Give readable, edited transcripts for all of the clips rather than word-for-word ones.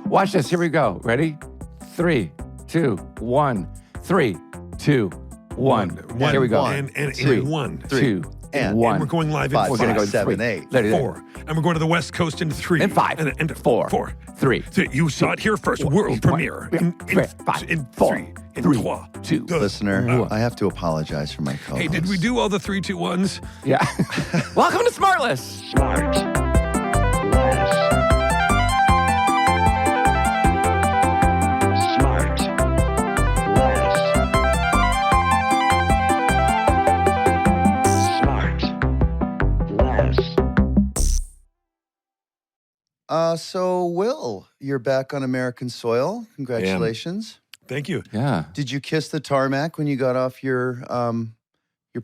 Watch this. Here we go. Ready? 3, 2, 1. 3, 2, 1. Here we go. And 3, 1. 2, and 1. And we're going live in 5, We're going to go 7, 3. 8. There. 4. And we're going to the West Coast in 3. And 5. And 4. 4. 3. You saw it here first. World premiere. In 5, in 4, 3. In 3, 2. 2. Listener, I have to apologize for my co-host. Hey, did we do all the 3, 2, 1s? Yeah. Welcome to SmartLess. SmartLess. So, Will, you're back on American soil. Congratulations. Thank you. Yeah. Did you kiss the tarmac when you got off your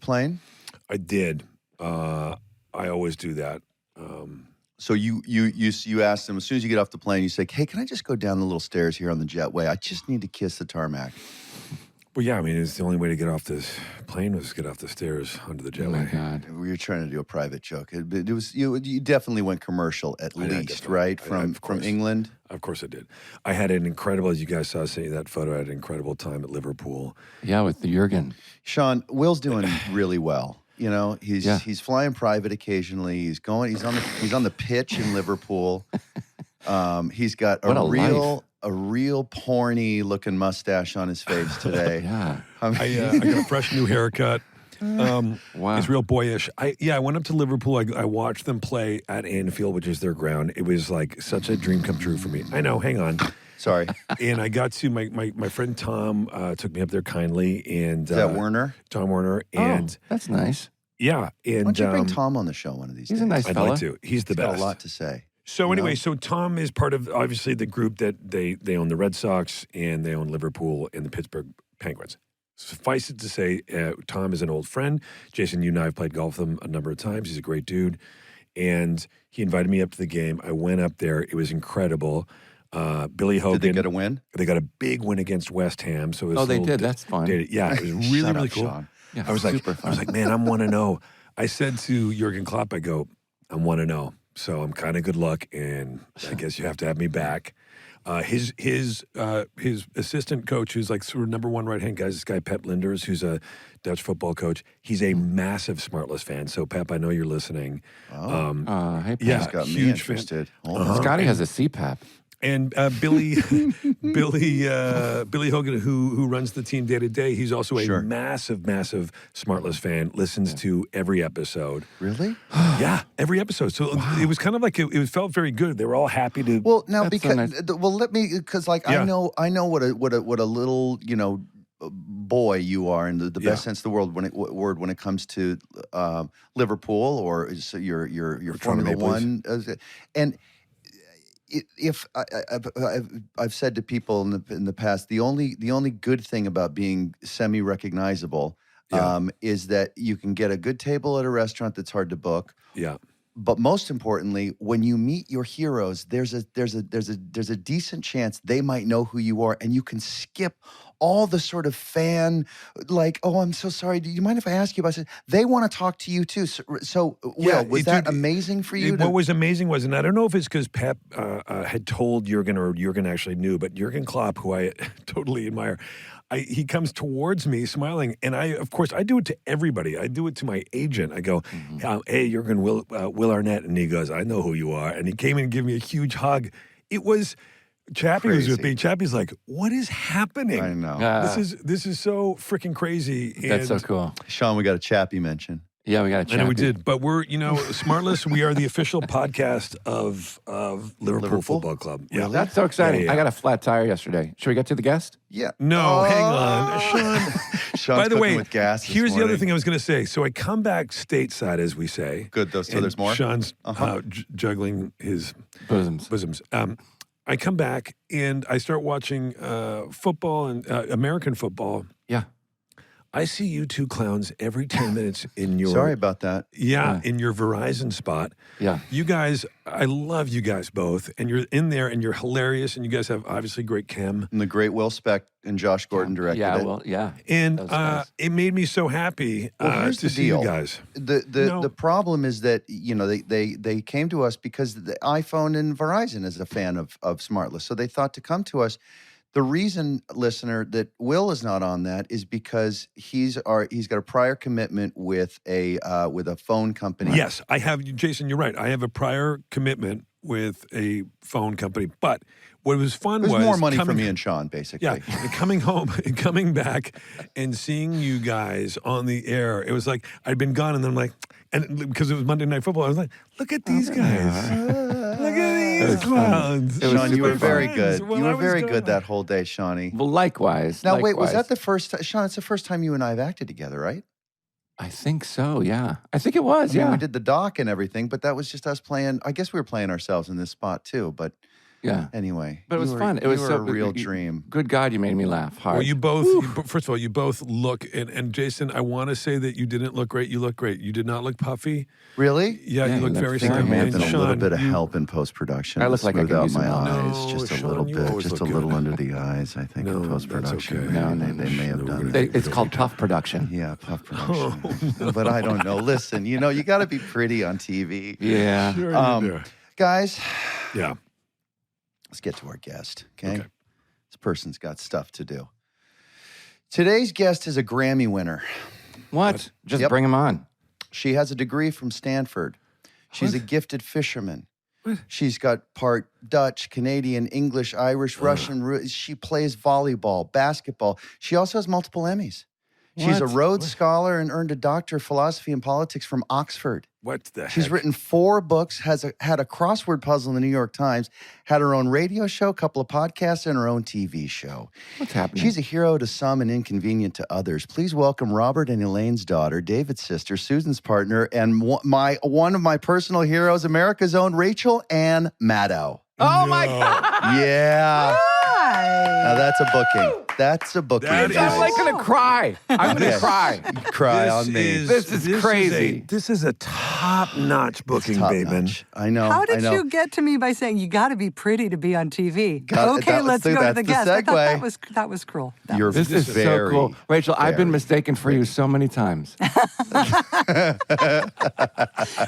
plane? I did. I always do that. So you asked them as soon as you get off the plane, you say, "Hey, can I just go down the little stairs here on the jetway? I just need to kiss the tarmac." Well, yeah, I mean, it's the only way to get off this plane was to get off the stairs onto the Oh, my jetway. God. We were trying to do a private joke. It was you definitely went commercial at least, definitely. right? Of From course. England. Of course I did. I had an incredible, as you guys saw seeing that photo, I had an incredible time at Liverpool. Yeah, with the Jurgen. Sean, Will's doing really well. You know, he's flying private occasionally. He's on the pitch in Liverpool. He's got What a a real porny looking mustache on his face today. Yeah. I got a fresh new haircut. Wow. It's real boyish. I went up to Liverpool. I watched them play at Anfield, which is their ground. It was like such a dream come true for me. I know, hang on. Sorry. And I got to, my friend Tom took me up there kindly. And Is that Werner? Tom Werner. And that's nice. yeah. And Why don't you bring Tom on the show one of these He's days? a nice I'd fella. like to. He's the He's got best. a lot to say. So anyway, know? so Tom is part of obviously the group that they own the Red Sox and they own Liverpool and the Pittsburgh Penguins. Suffice it to say, Tom is an old friend. Jason, you and I have played golf with him a number of times. He's a great dude. And he invited me up to the game. I went up there. It was incredible. Billy Hogan. Did they get a win? They got a big win against West Ham. So it was Oh, they did. That's fun. Yeah, it was really, Shut really up, cool. Sean. Yeah, I was like, super fun. man, I'm 1-0. I said to Jurgen Klopp, I go, I'm 1-0. So I'm kind of good luck, and I guess you have to have me back. His assistant coach, who's like sort of number one right hand guy, is this guy Pep Linders, who's a Dutch football coach. He's a massive SmartLess fan. So Pep, I know you're listening. Hey, Pat. Yeah, He's got me huge fan. interested. Hold on. Scotty has a CPAP. And Billy Hogan, who runs the team day to day, he's also a Sure. massive SmartLess fan. Listens to every episode. Really? Yeah, every episode. So it was kind of like it felt very good. They were all happy to. Well, now That's so because nice. let me because like Yeah. I know what a little boy you are in the best Yeah. sense of the word when it comes to Liverpool or so your Toronto Formula Maple One and. If I've said to people in the past, the only good thing about being semi-recognizable is that you can get a good table at a restaurant that's hard to book. Yeah. But most importantly, when you meet your heroes, there's a decent chance they might know who you are, and you can skip all the sort of fan, like, oh, I'm so sorry. Do you mind if I ask you about it? They want to talk to you too. So Yeah, Will, was that amazing for you? What was amazing was, and I don't know if it's because Pep had told Jurgen or Jurgen actually knew, but Jurgen Klopp, who I totally admire, he comes towards me smiling, and of course, I do it to everybody. I do it to my agent. I go, hey, Jurgen, Will Arnett, and he goes, I know who you are, and he came in and gave me a huge hug. It was. Chappie was with me. Chappie's like, what is happening? I know. This is so freaking crazy. That's so And- cool. Sean, we got a Chappie mention. Yeah, we got to I know we did, but we're, SmartLess, we are the official podcast of Liverpool Football Club. Yeah. That's so exciting. Yeah. I got a flat tire yesterday. Should we get to the guest? Yeah. No, hang on. Sean. Sean's By the way, cooking with gas this here's the other morning. thing I was going to say. So I come back stateside, as we say. Good. So and there's more? Sean's juggling his bosoms. I come back and I start watching football and American football. Yeah. I see you two clowns every 10 minutes in your... Sorry about that. Yeah, in your Verizon spot. Yeah. You guys, I love you guys both. And you're in there and you're hilarious. And you guys have obviously great chem. And the great Will Speck and Josh Gordon directed Yeah, it. well, yeah. And Those guys. it made me so happy Here's to the see deal. you guys. The problem is that, they came to us because the iPhone and Verizon is a fan of SmartLess. So they thought to come to us. The reason, listener, that Will is not on that is because he's got a prior commitment with a phone company. Yes, I have, Jason, you're right. I have a prior commitment with a phone company. But what was fun There's was more money for coming- me and Sean, basically. Yeah, and coming home and coming back and seeing you guys on the air, it was like I'd been gone, and then I'm like, and because it was Monday Night Football, I was like, look at these guys, look at these clowns. Sean, you were very friends good. while You I were was very gone. good that whole day, Shawnee. Well, likewise. Now, wait, was likewise. that the first time? Sean, it's the first time you and I have acted together, right? I think so, yeah. I think it was, I mean, yeah. we did the doc and everything, but that was just us playing. I guess we were playing ourselves in this spot, too. But Yeah. anyway. But it was you were- fun. It was you so were a real dream. Good God, you made me laugh hard. Well, you both, first of all, you both look, and Jason, I want to say that you didn't look great. You look great. You did not look puffy. Really? Yeah, Yeah, you look you very look I think there fine. may have And been a little Sean, bit of you- help in post-production. I to look like I smooth could out use my some help. eyes, No, just a Sean, little you bit, always just a look little good. under the eyes. I think No, in that's post-production, okay. No, they may have done it. It's called puff production. Yeah, puff production. But I don't know. Listen, you got to be pretty on TV. Yeah. Sure you do. Guys, Yeah. let's get to our guest, okay? Okay. This person's got stuff to do. Today's guest is a Grammy winner. What? Just Yep. bring him on. She has a degree from Stanford. She's a gifted fisherman. She's got part Dutch, Canadian, English, Irish, Russian. She plays volleyball, basketball. She also has multiple Emmys. She's a What? Rhodes Scholar and earned a doctor of philosophy and politics from Oxford. What the heck? She's written 4 books, had a crossword puzzle in the New York Times, had her own radio show, a couple of podcasts, and her own TV show. What's happening? She's a hero to some and inconvenient to others. Please welcome Robert and Elaine's daughter, David's sister, Susan's partner, and one of my personal heroes, America's own Rachel Ann Maddow. Oh, my God. Yeah. Hi. Now that's a booking. That's a booking. That is- I'm like going to cry. I'm going Yes. to cry. Cry on me. This is crazy. This is a top-notch booking, Top baby. notch. I know. How I did know. you get to me by saying you got to be pretty to be on TV? Okay, let's go to that's the the guest. I thought segue. that was cruel. That You're was- This is so very, cool. Rachel, I've been very mistaken for you so many times.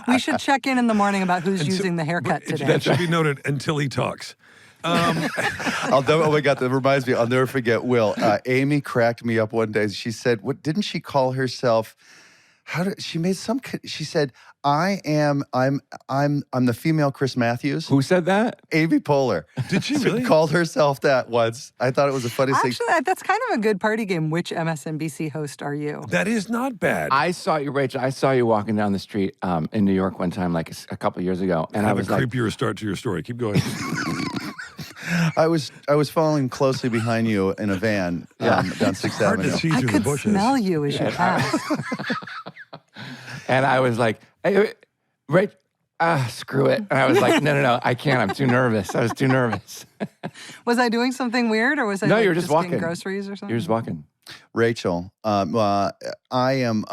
we should check in the morning about who's using the haircut today. That should be noted until he talks. Oh my God, that reminds me. I'll never forget. Will Amy cracked me up one day. She said, "What didn't she call herself? She made some? She said, I'm the female Chris Matthews." Who said that? Amy Poehler. Did she really? Called herself that once. I thought it was the funniest thing. Actually, that's kind of a good party game. Which MSNBC host are you? That is not bad. I saw you, Rachel. I saw you walking down the street in New York one time, like a couple years ago, and I I have was a like, creepier start to your story. Keep going. I was following closely behind you in a van down 6th Hard to Avenue. see I through the could bushes. smell you as you passed. and I was like, hey, Rachel, screw it. And I was like, no, I can't. I'm too nervous. I was too nervous. Was I doing something weird, or was I No, like, you were just getting walking. groceries or something? You're just walking. Rachel, I am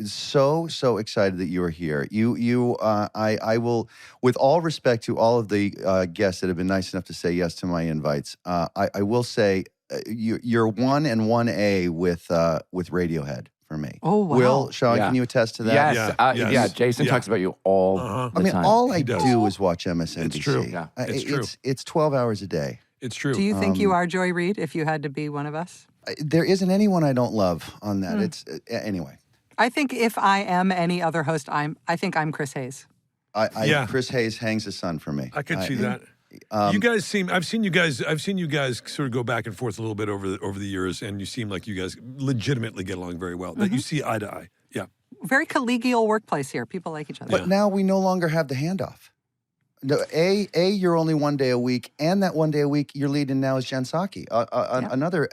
so excited that you are here. I will, with all respect to all of the guests that have been nice enough to say yes to my invites, I will say you're 1 and 1A with Radiohead for me. Oh, wow. Will, Sean, Yeah. can you attest to that? Yes. Yes. Yeah, Jason Yeah. talks about you all Uh-huh. the I mean, time. all I He does. do is watch MSNBC. It's true. Yeah. It's true. It's 12 hours a day. It's true. Do you think you are Joy Reid if you had to be one of us? There isn't anyone I don't love on that. It's anyway. I think if I am any other host, I think I'm Chris Hayes. Yeah. Chris Hayes hangs the sun for me. I could see that. You guys seem. I've seen you guys sort of go back and forth a little bit over the years, and you seem like you guys legitimately get along very well. That you see eye to eye. Yeah. Very collegial workplace here. People like each other. But now we no longer have the handoff. No, you're only 1 day a week, and that 1 day a week you're leading now is Jen Psaki, another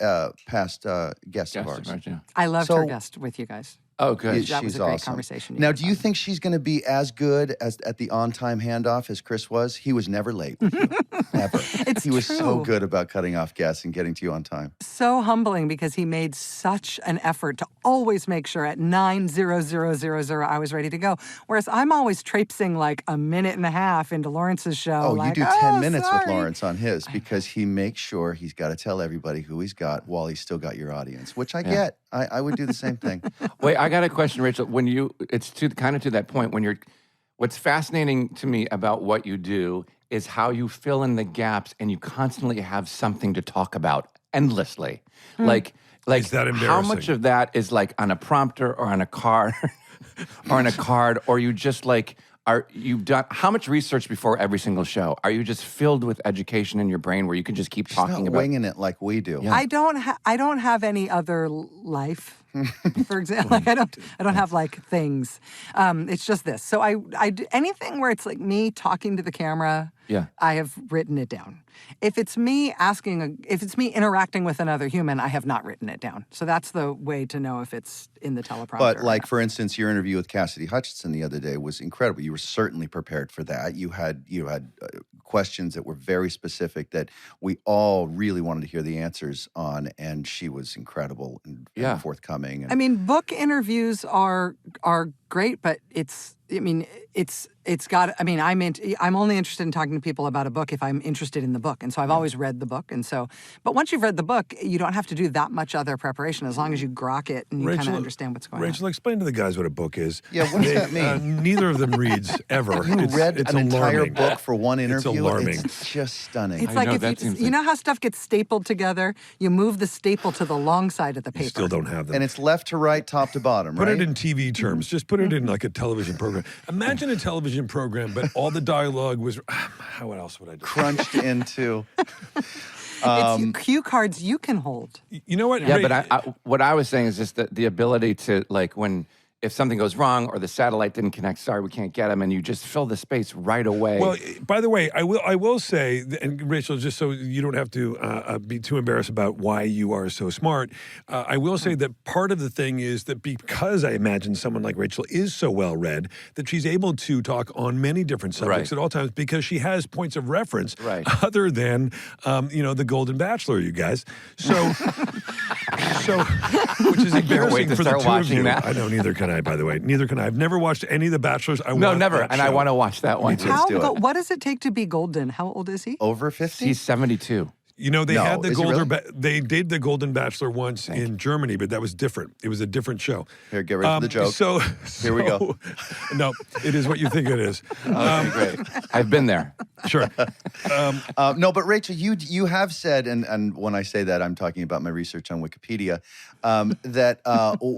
past guest of Yes, ours. right, yeah. I loved So- her guest with you guys. Oh, good. That was She's a great awesome. conversation. Now, do you think she's going to be as good as at the on-time handoff as Chris was? He was never late with you, ever. It's He was so true. good about cutting off guests and getting to you on time. So humbling because he made such an effort to always make sure at 9:00 I was ready to go. Whereas I'm always traipsing like a minute and a half into Lawrence's show. Oh, like, you do 10 minutes with sorry." Lawrence on his because he makes sure he's got to tell everybody who he's got while he's still got your audience, which I get. I would do the same thing. Wait, I got a question, Rachel. It's kind of to that point when what's fascinating to me about what you do is how you fill in the gaps and you constantly have something to talk about endlessly. Like Is that how much embarrassing? of that is like on a prompter or on a card or on a card, or you just like, you've done how much research before every single show? Are you just filled with education in your brain where you can just keep She's talking not about winging it like we do. I don't have any other life. For example, like I don't have like things. It's just this. So I do anything where it's like me talking to the camera. Yeah. I have written it down. If it's me interacting with another human, I have not written it down. So that's the way to know if it's in the teleprompter. But or like, not. for instance, your interview with Cassidy Hutchinson the other day was incredible. You were certainly prepared for that. You had questions that were very specific that we all really wanted to hear the answers on, and she was incredible and forthcoming. And I mean, book interviews are great, but I'm only interested in talking to people about a book if I'm interested in the book. And so I've always read the book. And so, but once you've read the book, you don't have to do that much other preparation as long as you grok it and you kind of understand what's going on. Rachel, explain to the guys what a book is. Yeah, what does that mean? Neither of them reads ever. You read it's an entire alarming. book for one interview? It's alarming. It's just stunning. It's I like know, if that seems you know how stuff gets stapled together, you move the staple to the long side of the paper. You still don't have them. And it's left to right, top to bottom, Put right? it in TV terms. Just put it in like a television program. Imagine a television program, but all the dialogue was. How else would I do? Crunched into. It's cue cards you can hold. You know what? Yeah, Ray- but what I was saying is just the ability to, like, if something goes wrong or the satellite didn't connect, sorry, we can't get them, and you just fill the space right away. Well, by the way, I will say, and Rachel, just so you don't have to be too embarrassed about why you are so smart, I will say that part of the thing is that because I imagine someone like Rachel is so well read, that she's able to talk on many different subjects Right. at all times because she has points of reference Right. other than the Golden Bachelor, you guys. So, which is can't embarrassing wait to for the start two of watching you. that. I know, neither can I, by the way. Neither can I. I've never watched any of the Bachelors. no, never. that And I show. want to watch that one. too. Let's do it. What does it take to be golden? How old is he? Over 50? He's 72. You know, they No, had the is he Golden. really? They did the Golden Bachelor once in Germany, but that was different. It was a different show. Here, get ready for the joke. So Here we go. No, it is what you think it is. Okay, great. I've been there. Sure. No, but Rachel, you have said, and when I say that, I'm talking about my research on Wikipedia, that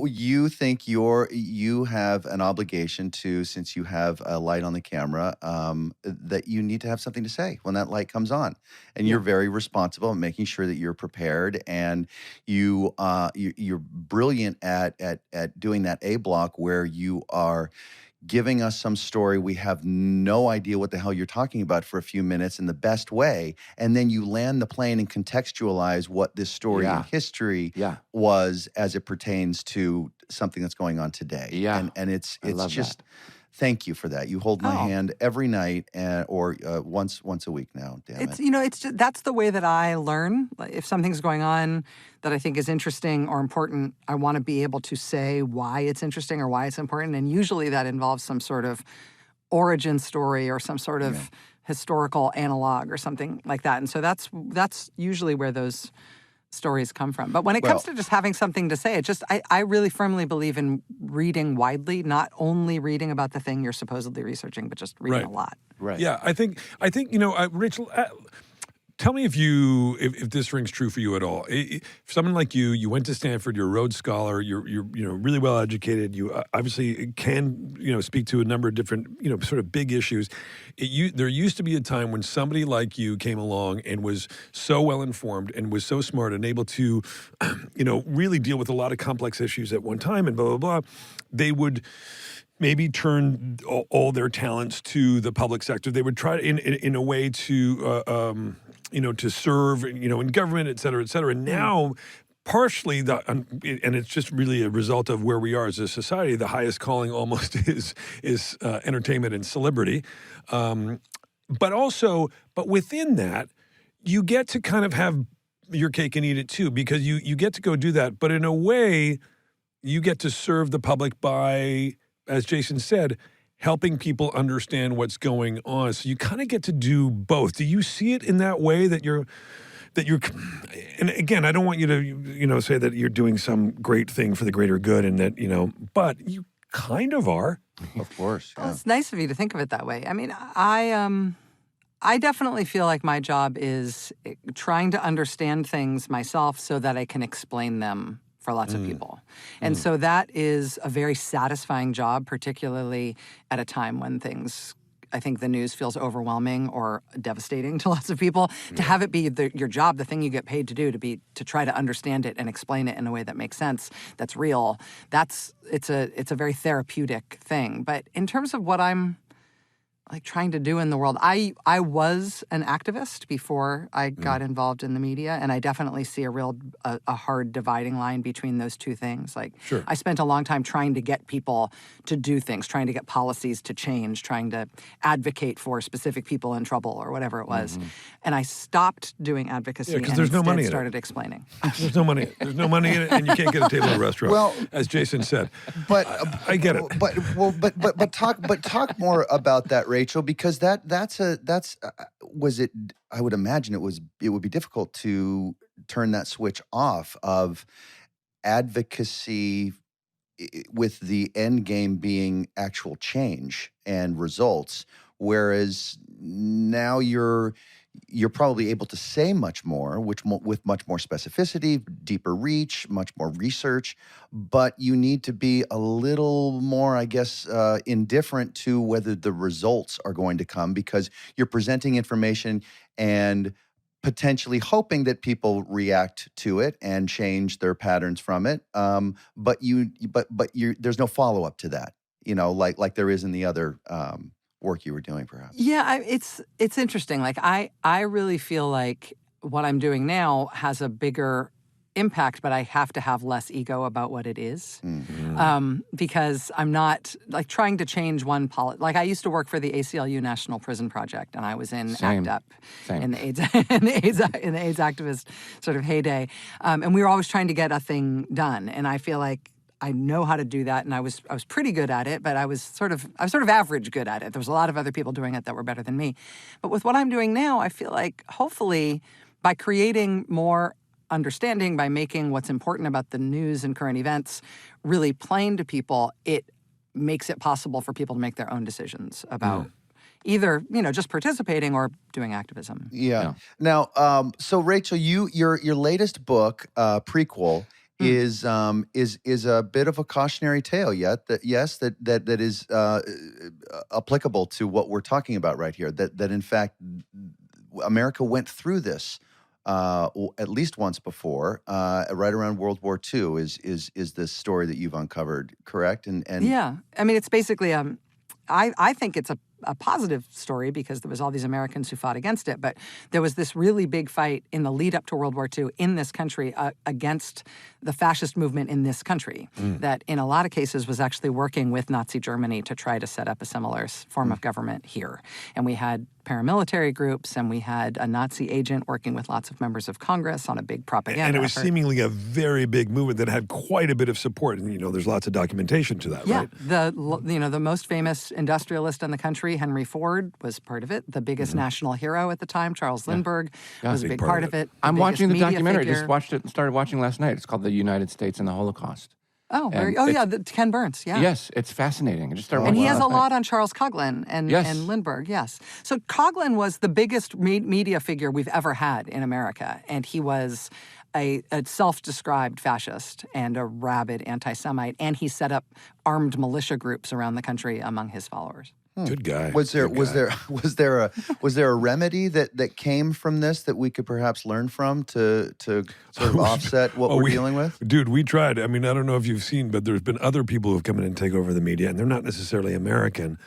you think you have an obligation to, since you have a light on the camera, that you need to have something to say when that light comes on, and you're very responsible in making sure that you're prepared, and you're brilliant at doing that A block where you are giving us some story we have no idea what the hell you're talking about for a few minutes in the best way, and then you land the plane and contextualize what this story in history was as it pertains to something that's going on today. Yeah. And it's love just thank you for that. You hold my hand every night or once a week now. Damn it. It's just, that's the way that I learn. Like, if something's going on that I think is interesting or important, I want to be able to say why it's interesting or why it's important. And usually that involves some sort of origin story or some sort of historical analog or something like that. And so that's usually where those stories come from. But when it comes to just having something to say, I really firmly believe in reading widely, not only reading about the thing you're supposedly researching, but just reading a lot. Right. Yeah, I think Rachel. Tell me if this rings true for you at all. If someone like you went to Stanford, you're a Rhodes Scholar, you're really well educated. You obviously can speak to a number of different sort of big issues. There used to be a time when somebody like you came along and was so well informed and was so smart and able to really deal with a lot of complex issues at one time and blah blah blah. They would maybe turn all their talents to the public sector. They would try in a way to to serve, in government, et cetera, et cetera. And now partially, and it's just really a result of where we are as a society. The highest calling almost is entertainment and celebrity, but within that, you get to kind of have your cake and eat it too, because you get to go do that. But in a way, you get to serve the public by, as Jason said, helping people understand what's going on. So you kind of get to do both. Do you see it in that way that you're, and again, I don't want you to, say that you're doing some great thing for the greater good and that, but you kind of are. Of course. Well, it's nice of you to think of it that way. I mean, I definitely feel like my job is trying to understand things myself so that I can explain them for lots of people. And so that is a very satisfying job, particularly at a time when I think the news feels overwhelming or devastating to lots of people. To have it be your job, the thing you get paid to do, to try to understand it and explain it in a way that makes sense, that's real. It's a very therapeutic thing. But in terms of what I'm trying to do in the world, I was an activist before I got involved in the media, and I definitely see a hard dividing line between those two things. Sure. I spent a long time trying to get people to do things, trying to get policies to change, trying to advocate for specific people in trouble or whatever it was. And I stopped doing advocacy and there's no money in it. started explaining. There's no money. There's no money in it, and you can't get a table at a restaurant. Well, as Jason said, but I get it. But talk more about that, Rachel, because I would imagine it would be difficult to turn that switch off of advocacy with the end game being actual change and results, whereas now you're probably able to say much more, with much more specificity, deeper reach, much more research, but you need to be a little more, I guess, indifferent to whether the results are going to come, because you're presenting information and potentially hoping that people react to it and change their patterns from it. But there's no follow up to that, like there is in the other work you were doing, perhaps. Yeah, it's interesting. I really feel like what I'm doing now has a bigger impact, but I have to have less ego about what it is. Because I'm not trying to change one policy. I used to work for the ACLU National Prison Project, and I was in ACT UP in the AIDS activist sort of heyday, and we were always trying to get a thing done. And I feel like I know how to do that, and I was pretty good at it, but I was sort of average good at it. There was a lot of other people doing it that were better than me. But with what I'm doing now, I feel like hopefully by creating more understanding, by making what's important about the news and current events really plain to people, it makes it possible for people to make their own decisions about either, just participating or doing activism. Yeah. Now, so Rachel, your latest book, prequel, is a bit of a cautionary tale, that is applicable to what we're talking about right here. That in fact, America went through this at least once before, right around World War II. Is this story that you've uncovered correct? And yeah, I mean, it's basically I think it's a positive story because there was all these Americans who fought against it, but there was this really big fight in the lead up to World War II in this country against the fascist movement in this country that in a lot of cases was actually working with Nazi Germany to try to set up a similar form of government here. And we had paramilitary groups, and we had a Nazi agent working with lots of members of Congress on a big propaganda And it was effort. seemingly a very big movement that had quite a bit of support. And, there's lots of documentation to that, right? The most famous industrialist in the country, Henry Ford, was part of it. The biggest national hero at the time, Charles Lindbergh, was a big part of it. I'm watching the media documentary. figure. Just watched it and started watching last night. It's called The United States and the Holocaust. Oh, Ken Burns, yeah. Yes, it's fascinating. I just started And watching he has a last night. lot on Charles Coughlin and Lindbergh, yes. So Coughlin was the biggest media figure we've ever had in America, and he was a self-described fascist and a rabid anti-Semite, and he set up armed militia groups around the country among his followers. Good guy. Was there a remedy that came from this that we could perhaps learn from to sort of offset what we're dealing with? Dude, we tried. I mean, I don't know if you've seen, but there's been other people who've come in and take over the media, and they're not necessarily American.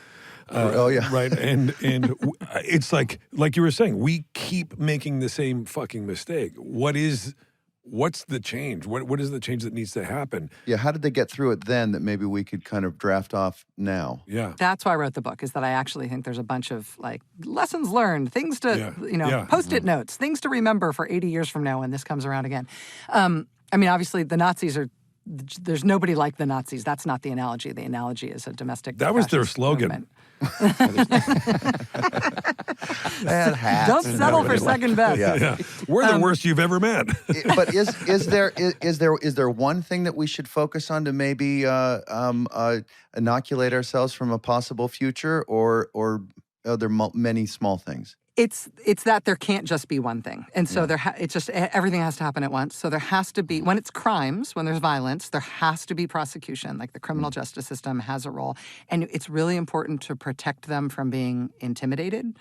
Right. And it's like you were saying, we keep making the same fucking mistake. What is What's the change? What is the change that needs to happen? Yeah, how did they get through it then that maybe we could kind of draft off now? Yeah. That's why I wrote the book, is that I actually think there's a bunch of like lessons learned, things to, Yeah. post-it notes, things to remember for 80 years from now when this comes around again. I mean, obviously the Nazis there's nobody like the Nazis. That's not the analogy. The analogy is a domestic. That was their fascist slogan. movement. And hats Don't and settle for everything. second best. Yeah. We're the worst you've ever met. But is there one thing that we should focus on to maybe inoculate ourselves from a possible future, or are there many small things? It's that there can't just be one thing. And so it's just everything has to happen at once. So there has to be, when it's crimes, when there's violence, there has to be prosecution. Like the criminal justice system has a role. And it's really important to protect them from being intimidated.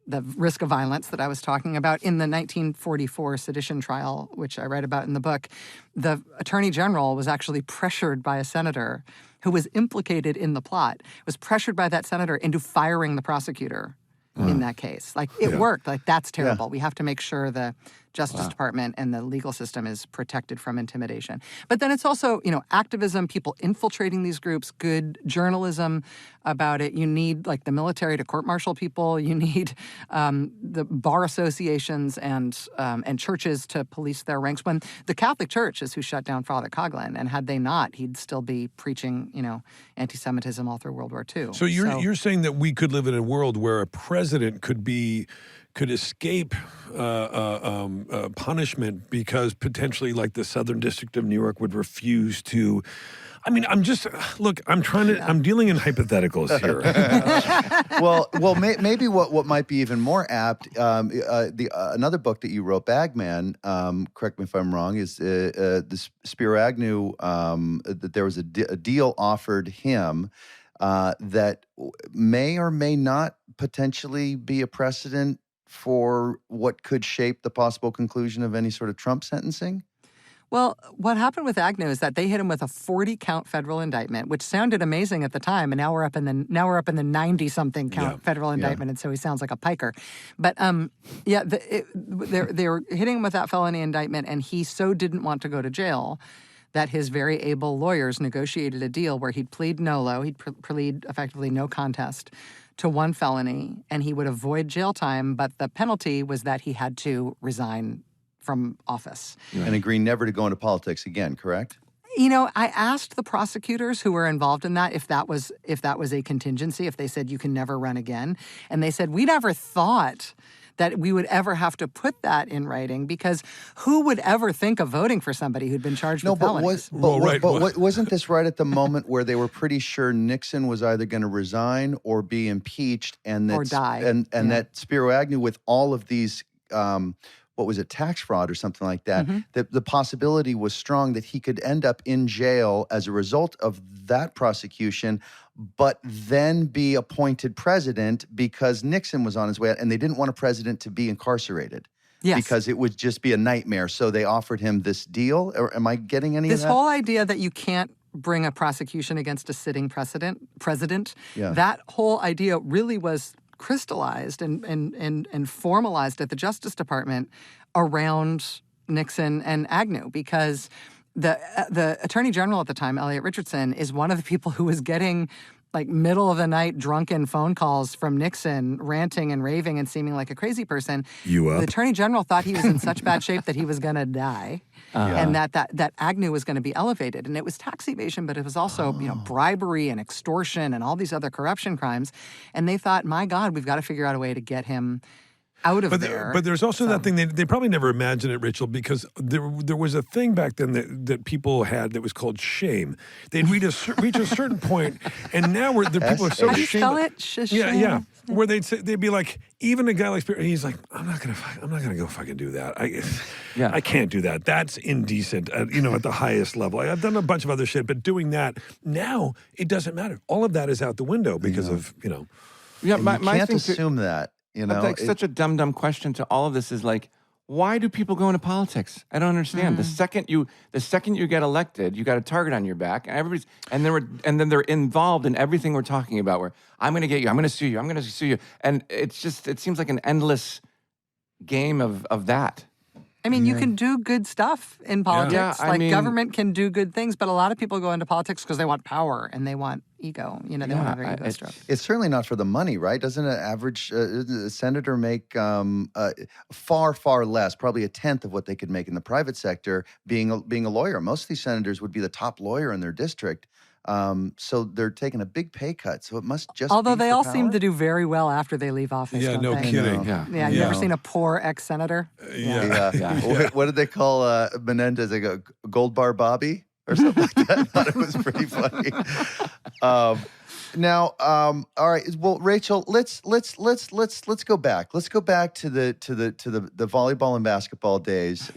The risk of violence that I was talking about in the 1944 sedition trial, which I write about in the book, the attorney general was actually pressured by a senator who was implicated in the plot, was pressured by that senator into firing the prosecutor in that case. Like, it worked. Like, that's terrible. We have to make sure the Justice Department and the legal system is protected from intimidation. But then it's also, activism, people infiltrating these groups, good journalism about it. You need, like, the military to court-martial people. You need the bar associations and churches to police their ranks. When the Catholic Church is who shut down Father Coughlin, and had they not, he'd still be preaching, anti-Semitism all through World War II. So you're saying that we could live in a world where a president could escape punishment because potentially, like, the Southern District of New York would refuse to. I mean, I'm dealing in hypotheticals here. Well, maybe what might be even more apt, another book that you wrote, Bagman, correct me if I'm wrong, is the Spiro Agnew, that there was a deal offered him that may or may not potentially be a precedent for what could shape the possible conclusion of any sort of Trump sentencing? Well, what happened with Agnew is that they hit him with a 40-count federal indictment, which sounded amazing at the time, and now we're up in the 90-something count federal indictment, and so he sounds like a piker. But they were hitting him with that felony indictment, and he so didn't want to go to jail that his very able lawyers negotiated a deal where he'd plead nolo, he'd plead effectively no contest to one felony, and he would avoid jail time, but the penalty was that he had to resign from office. And agree never to go into politics again, correct? I asked the prosecutors who were involved in that if that was a contingency, if they said you can never run again. And they said, we never thought that we would ever have to put that in writing, because who would ever think of voting for somebody who'd been charged with felonies? Wasn't this right at the moment where they were pretty sure Nixon was either going to resign or be impeached, and that, or die, and that Spiro Agnew, with all of these, what was it, tax fraud or something like that, that the possibility was strong that he could end up in jail as a result of that prosecution, but then be appointed president because Nixon was on his way out, and they didn't want a president to be incarcerated. Yes. Because it would just be a nightmare. So they offered him this deal. Or am I getting any of that? This whole idea that you can't bring a prosecution against a sitting president, that whole idea really was crystallized and formalized at the Justice Department around Nixon and Agnew, because the Attorney General at the time, Elliot Richardson, is one of the people who was getting, like, middle of the night drunken phone calls from Nixon, ranting and raving and seeming like a crazy person. The Attorney General thought he was in such bad shape that he was going to die, and that Agnew was going to be elevated. And it was tax evasion, but it was also bribery and extortion and all these other corruption crimes. And they thought, my God, we've got to figure out a way to get him out of there. But there's also that thing, they probably never imagined it, Rachel, because there was a thing back then that people had that was called shame. They'd reach a certain point, and now people are so How do you spell ashamed. it? Yeah. Where they'd be like, even a guy like Spiro, he's like, I'm not gonna go fucking do that. I can't do that. That's indecent. At the highest level. I've done a bunch of other shit, but doing that now, it doesn't matter. All of that is out the window because of. Yeah, you can't assume that. That's like such a dumb question to all of this is like, why do people go into politics? I don't understand. The second you get elected, you got a target on your back, and then they're involved in everything we're talking about. Where I'm going to get you, I'm going to sue you, I'm going to sue you, and it seems like an endless game of that. I mean, you can do good stuff in politics. Yeah, I like mean- government can do good things, but a lot of people go into politics because they want power and they want ego. They want to have their ego stroked. It's certainly not for the money, right? Doesn't an average senator make far, far less, probably a tenth of what they could make in the private sector being a lawyer? Most of these senators would be the top lawyer in their district. So they're taking a big pay cut. So it must just Although be they for all power? seem to do very well after they leave office. Yeah, don't no they? kidding. Yeah. You ever seen a poor ex-senator? Yeah. What did they call Menendez? They go Gold Bar Bobby or something like that. I thought it was pretty funny. Now, all right. Well, Rachel, let's go back. Let's go back to the volleyball and basketball days.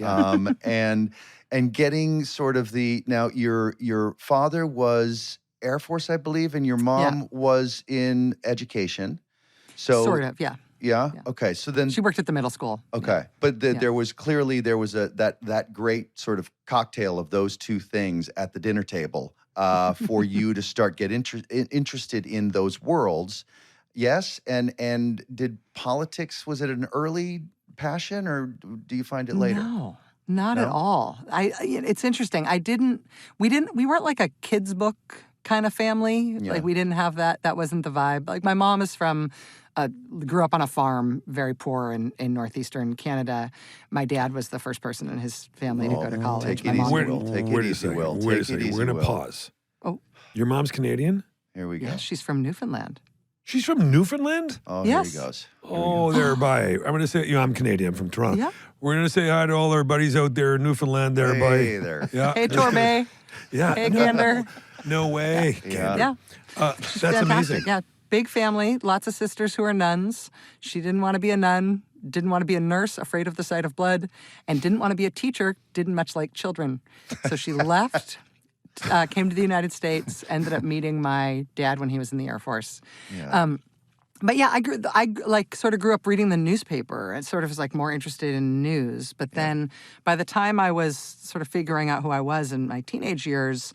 And getting sort of now your father was Air Force, I believe, and your mom was in education. So Sort of, yeah. Yeah. Okay. So then She worked at the middle school. okay, but there was clearly that great sort of cocktail of those two things at the dinner table for you to start get interested in those worlds. Yes, and did politics, was it an early passion or do you find it later? No, not at all. It's interesting. We weren't like a kids book kind of family. Yeah. Like we didn't have that. That wasn't the vibe. Like my mom is grew up on a farm, very poor in northeastern Canada. My dad was the first person in his family to go to college. Take My it mom- easy, Will. Take it easy, Will. Wait a Take it second. easy, We're going to Will. pause. Oh. Your mom's Canadian? Here we go. Yeah, she's from Newfoundland. She's from Newfoundland? Oh, Yes. here he goes. Oh, thereby. I'm going to say, I'm Canadian. I'm from Toronto. Yeah. We're going to say hi to all our buddies out there in Newfoundland, thereby. Hey there. Yeah. Hey, Torbay. Yeah. Hey, Gander. No way. Yeah. Yeah. That's Fantastic. amazing. Yeah. Big family, lots of sisters who are nuns. She didn't want to be a nun, didn't want to be a nurse, afraid of the sight of blood, and didn't want to be a teacher, didn't much like children. So she left, came to the United States, ended up meeting my dad when he was in the Air Force. Yeah. But yeah, I sort of grew up reading the newspaper and sort of was like more interested in news. But then by the time I was sort of figuring out who I was in my teenage years,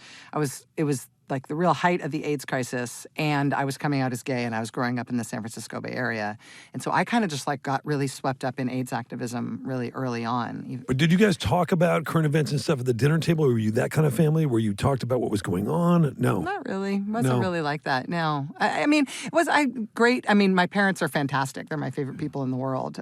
it was like the real height of the AIDS crisis, and I was coming out as gay, and I was growing up in the San Francisco Bay Area. And so I kind of just like got really swept up in AIDS activism really early on. But did you guys talk about current events and stuff at the dinner table? Were you that kind of family where you talked about what was going on? No. Not really. Wasn't No. really like that. No. I mean, great. I mean, my parents are fantastic. They're my favorite people in the world.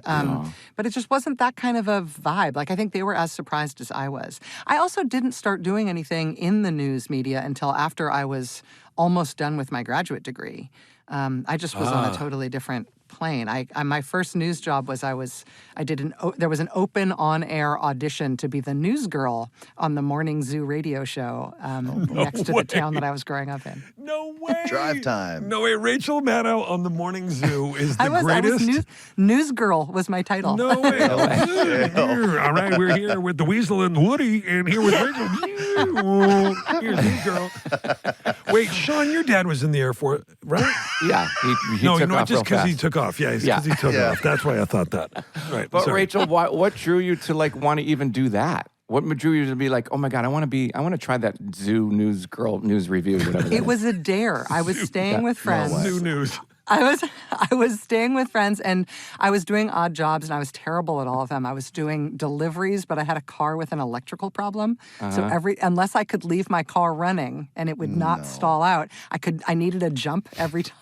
But it just wasn't that kind of a vibe. Like, I think they were as surprised as I was. I also didn't start doing anything in the news media until after I was almost done with my graduate degree. I just was on a totally different plane. My first news job was there was an open on-air audition to be the news girl on the Morning Zoo radio show next to the town that I was growing up in. No way. Drive time. No way. Rachel Maddow on the Morning Zoo is the I was greatest. news girl was my title. No way. All right, we're here with the Weasel and Woody, and here with Rachel. Here's you, girl. Wait, Sean, your dad was in the Air Force, right? Yeah, he No, took not off just real because he fast. took off. Yeah, it's Yeah. because he took Yeah. off. That's why I thought that. Right. But sorry. Rachel, what drew you to like want to even do that? What drew you to be like, oh my God, I want to try that zoo news review, whatever. that It is. was a dare. I was staying with friends. New news. I was staying with friends, and I was doing odd jobs, and I was terrible at all of them. I was doing deliveries, but I had a car with an electrical problem. So unless I could leave my car running and it would not stall out, I needed a jump every time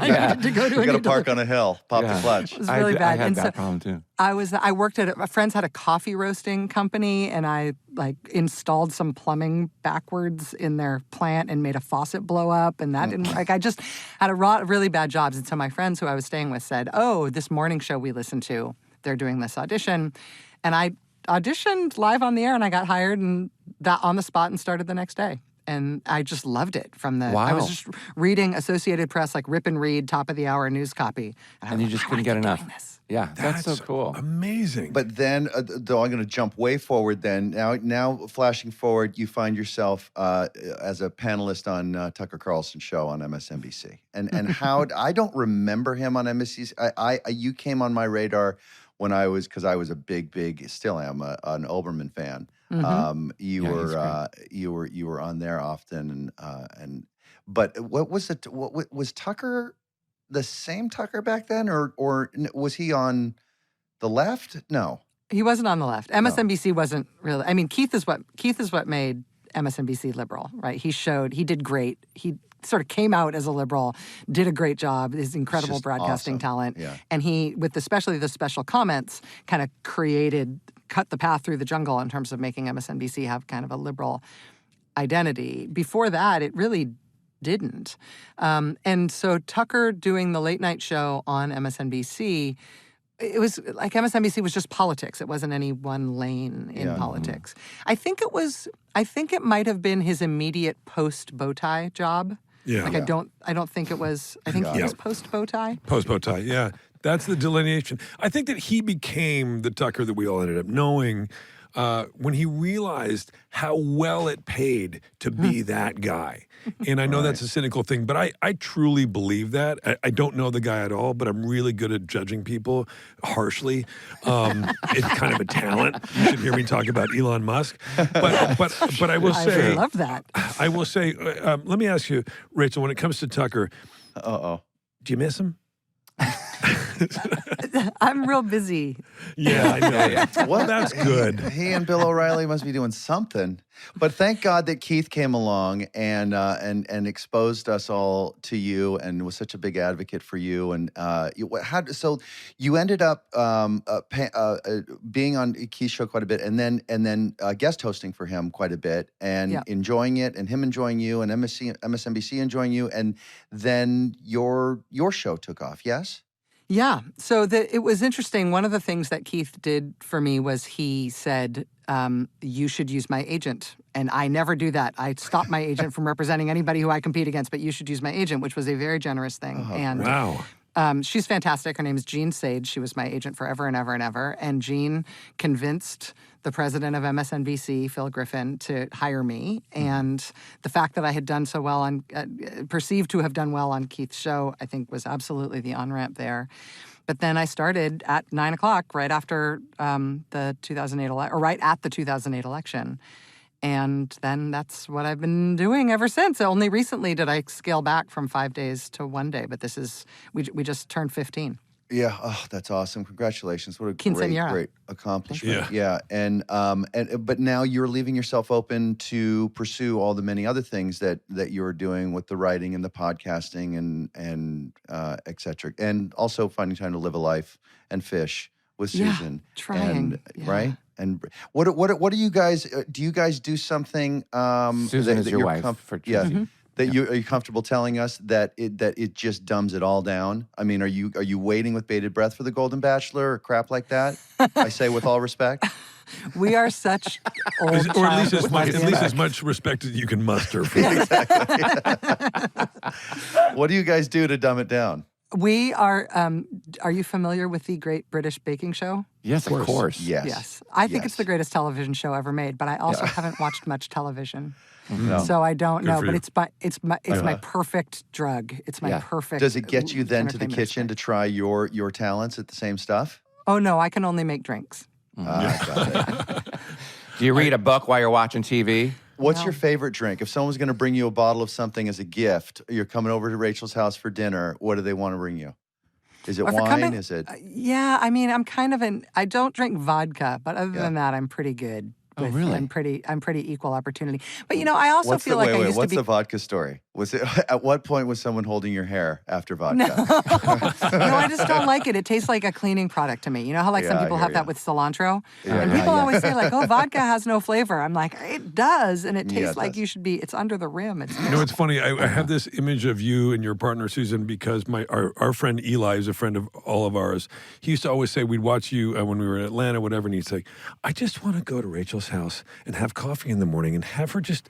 I needed to go to You a got new to park delivery. on a hill. Pop the clutch. It was really I bad. had And that so problem too. I worked at my friends had a coffee roasting company, and I like installed some plumbing backwards in their plant and made a faucet blow up, and that didn't like I just had really bad jobs. And so my friends who I was staying with said, "Oh, this morning show we listen to, they're doing this audition," and I auditioned live on the air, and I got hired and that on the spot and started the next day. And I just loved it I was Wow. just reading Associated Press, like rip and read, top of the hour news copy. I And was you like, just I couldn't wanna get keep enough. doing this. Yeah, that's so cool. Amazing. But then, though, I'm going to jump way forward. Then now, flashing forward, you find yourself as a panelist on Tucker Carlson's show on MSNBC. And how I don't remember him on MSNBC. You came on my radar when because I was a big, still am an Olbermann fan. You were on there often, but what was it? What was Tucker? The same Tucker back then, or was he on the left? No. He wasn't on the left. MSNBC wasn't really. I mean, Keith is what made MSNBC liberal, right? He did great. He sort of came out as a liberal, did a great job. His incredible broadcasting awesome. talent, Yeah. and he, especially the special comments, kind of cut the path through the jungle in terms of making MSNBC have kind of a liberal identity. Before that, it really didn't. And so Tucker doing the late night show on MSNBC, it was like MSNBC was just politics. It wasn't any one lane in politics. I think it might have been his immediate post bow tie job. Yeah. Like I don't think it was. I think he was post bow tie. Post bow tie, yeah. That's the delineation. I think that he became the Tucker that we all ended up knowing when he realized how well it paid to be that guy. And I know that's a cynical thing, but I truly believe that. I don't know the guy at all, but I'm really good at judging people harshly. It's kind of a talent. You should hear me talk about Elon Musk. But I will say... I love that. I will say, let me ask you, Rachel, when it comes to Tucker, do you miss him? I'm real busy. Yeah, I know. Well, that's good. He and Bill O'Reilly must be doing something. But thank God that Keith came along and exposed us all to you and was such a big advocate for you. And so you ended up being on Keith's show quite a bit, and then guest hosting for him quite a bit, and enjoying it, and him enjoying you, and MSNBC enjoying you, and then your show took off. Yes. Yeah. So it was interesting. One of the things that Keith did for me was he said, you should use my agent. And I never do that. I stop my agent from representing anybody who I compete against, but you should use my agent, which was a very generous thing. Wow. She's fantastic. Her name is Jean Sage. She was my agent forever and ever and ever. And Jean convinced the president of MSNBC, Phil Griffin, to hire me. And the fact that I had done so well perceived to have done well on Keith's show, I think was absolutely the on-ramp there. But then I started at 9 o'clock right after the 2008 or right at the 2008 election. And then that's what I've been doing ever since. Only recently did I scale back from 5 days to 1 day. But we just turned 15. Yeah, that's awesome! Congratulations! What a Quinceañera. great accomplishment. Yeah, and but now you're leaving yourself open to pursue all the many other things that you're doing with the writing and the podcasting and et cetera, and also finding time to live a life and fish with Susan. Trying, right? And what do you guys do? You guys do something? Susan is your wife. Are you comfortable telling us that it just dumbs it all down? I mean, are you waiting with bated breath for the Golden Bachelor or crap like that? I say with all respect. We are such old or at least as much respect as you can muster. For Exactly. What do you guys do to dumb it down? We are you familiar with the Great British Baking Show? Yes, of course. Yes. I think it's the greatest television show ever made, but I also haven't watched much television. No. So I don't know, but you. it's my perfect drug. It's my perfect. Does it get you then to the entertainment kitchen to try your talents at the same stuff? Oh no, I can only make drinks. Got it. Do you read a book while you're watching TV? What's your favorite drink? If someone's going to bring you a bottle of something as a gift, you're coming over to Rachel's house for dinner, what do they want to bring you? Is it wine? Is it? Yeah, I mean, I don't drink vodka, but other than that, I'm pretty good. Really? I'm pretty equal opportunity. But I also feel like I used to be. What's the vodka story? Was it at what point was someone holding your hair after vodka? No, I just don't like it. It tastes like a cleaning product to me. You know how some people have that with cilantro? And people always say vodka has no flavor. I'm like, it does. And it tastes like it's under the rim. It's funny. I have this image of you and your partner, Susan, because our friend Eli is a friend of all of ours. He used to always say, we'd watch you when we were in Atlanta, whatever, and he'd say, I just want to go to Rachel's house and have coffee in the morning and have her just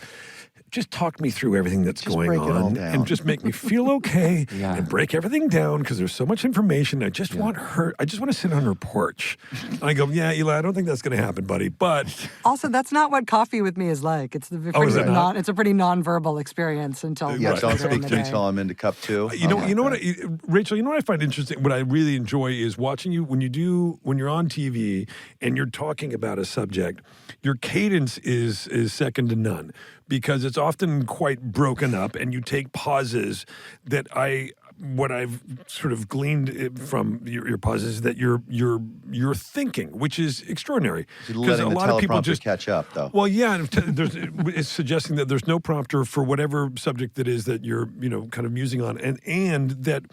talk me through everything that's going on and just make me feel okay and break everything down because there's so much information. I just want to sit on her porch. And I go, yeah, Eli, I don't think that's going to happen, buddy. But also, that's not what coffee with me is like. It's it's a pretty nonverbal experience until don't speak to me until I'm into cup 2. You know what, Rachel? You know what I find interesting? What I really enjoy is watching you when you're on TV and you're talking about a subject. Your cadence is second to none because it's often quite broken up, and you take pauses that I what I've sort of gleaned from your pauses is that you're thinking, which is extraordinary. Letting a the lot of people teleprompter just catch up, though. Well, yeah, it's suggesting that there's no prompter for whatever subject that is that you're kind of musing on, and that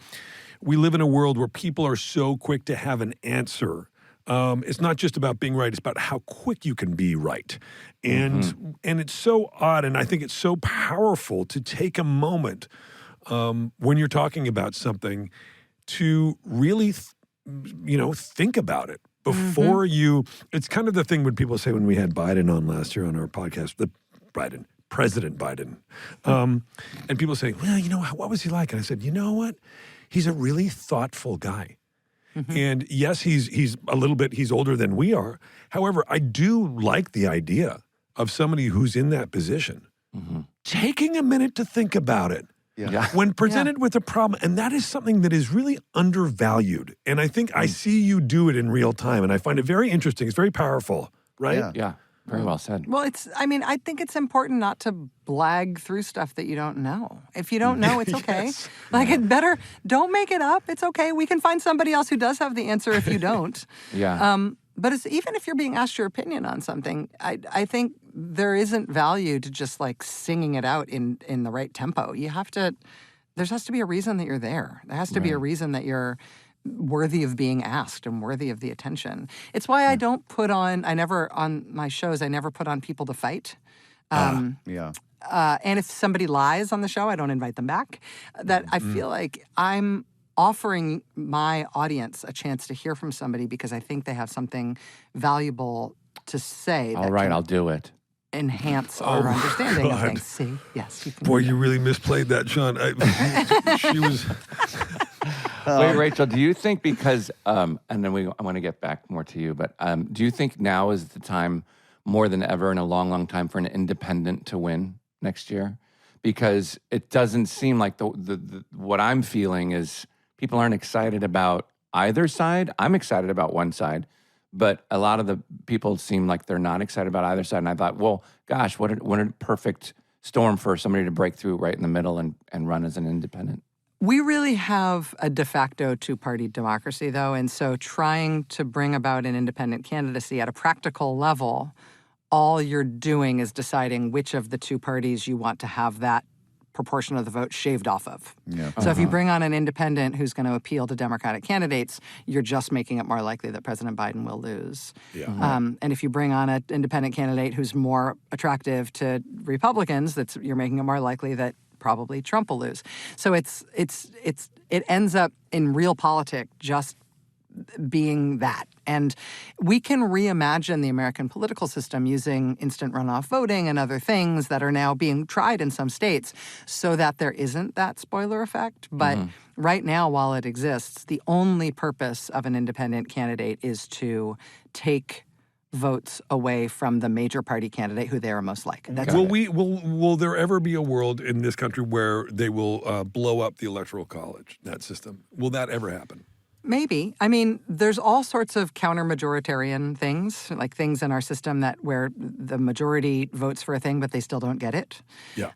we live in a world where people are so quick to have an answer. It's not just about being right; it's about how quick you can be right, and it's so odd, and I think it's so powerful to take a moment when you're talking about something to really, think about it before you. It's kind of the thing when people say when we had Biden on last year on our podcast, President Biden, and people say, well, what was he like? And I said, you know what? He's a really thoughtful guy. And yes, he's a little bit, he's older than we are. However, I do like the idea of somebody who's in that position taking a minute to think about it. Yeah. When presented with a problem, and that is something that is really undervalued. And I think I see you do it in real time, and I find it very interesting. It's very powerful, right? Yeah. Very well said. Well, I think it's important not to blag through stuff that you don't know. If you don't know, it's okay. Yes. Don't make it up. It's okay. We can find somebody else who does have the answer if you don't. But even if you're being asked your opinion on something, I think there isn't value to just singing it out in the right tempo. There has to be a reason that you're there. There has to be a reason that you're worthy of being asked and worthy of the attention. It's why I don't put on, on my shows, I never put on people to fight. And if somebody lies on the show, I don't invite them back. I feel like I'm offering my audience a chance to hear from somebody because I think they have something valuable to say. All right, I'll do it. Enhance our understanding of things. See? Yes, you can. Boy, you really misplayed that, Sean. She was... Wait, Rachel, do you think because, and then I want to get back more to you, but do you think now is the time more than ever in a long, long time for an independent to win next year? Because it doesn't seem like what I'm feeling is people aren't excited about either side. I'm excited about one side, but a lot of the people seem like they're not excited about either side. And I thought, well, gosh, what a perfect storm for somebody to break through right in the middle and run as an independent. We really have a de facto two-party democracy, though, and so trying to bring about an independent candidacy at a practical level, all you're doing is deciding which of the two parties you want to have that proportion of the vote shaved off of. Yeah. So if you bring on an independent who's going to appeal to Democratic candidates, you're just making it more likely that President Biden will lose. Yeah. And if you bring on an independent candidate who's more attractive to Republicans, you're making it more likely that probably Trump will lose. So it ends up in real politics just being that. And we can reimagine the American political system using instant runoff voting and other things that are now being tried in some states so that there isn't that spoiler effect. But right now, while it exists, the only purpose of an independent candidate is to take votes away from the major party candidate who they are most like. Will there ever be a world in this country where they will blow up the Electoral College, that system? Will that ever happen? Maybe. I mean, there's all sorts of counter-majoritarian things, like things in our system where the majority votes for a thing, but they still don't get it. Yeah.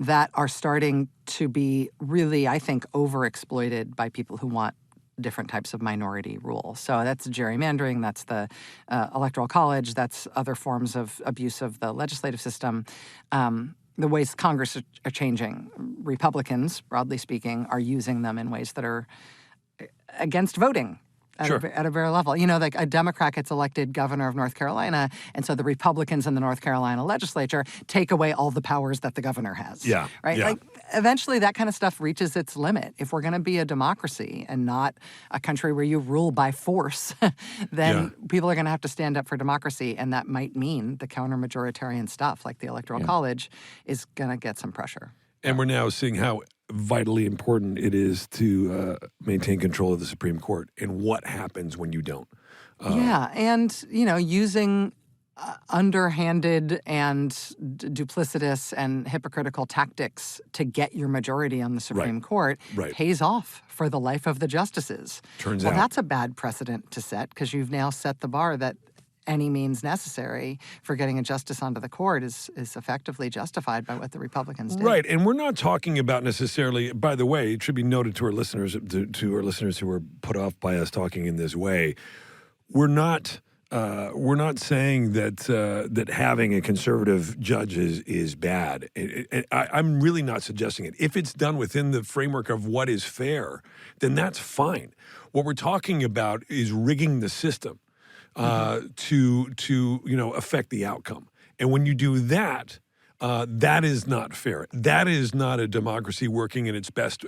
That are starting to be really, I think, overexploited by people who want different types of minority rule. So that's gerrymandering, that's the Electoral College, that's other forms of abuse of the legislative system. The ways Congress are changing. Republicans, broadly speaking, are using them in ways that are against voting at a very level. Like a Democrat gets elected governor of North Carolina, and so the Republicans in the North Carolina legislature take away all the powers that the governor has. Yeah. Right? Yeah. Eventually that kind of stuff reaches its limit. If we're going to be a democracy and not a country where you rule by force, then people are going to have to stand up for democracy, and that might mean the counter-majoritarian stuff, like the Electoral College, is going to get some pressure. And we're now seeing how vitally important it is to maintain control of the Supreme Court and what happens when you don't. And, using underhanded and duplicitous and hypocritical tactics to get your majority on the Supreme Court pays off for the life of the justices. Turns out. That's a bad precedent to set because you've now set the bar that any means necessary for getting a justice onto the court is effectively justified by what the Republicans did. Right, and we're not talking about necessarily. By the way, it should be noted to our listeners, who were put off by us talking in this way. We're not saying that having a conservative judge is bad. I'm really not suggesting it. If it's done within the framework of what is fair, then that's fine. What we're talking about is rigging the system to affect the outcome. And when you do that, that is not fair. That is not a democracy working at its best,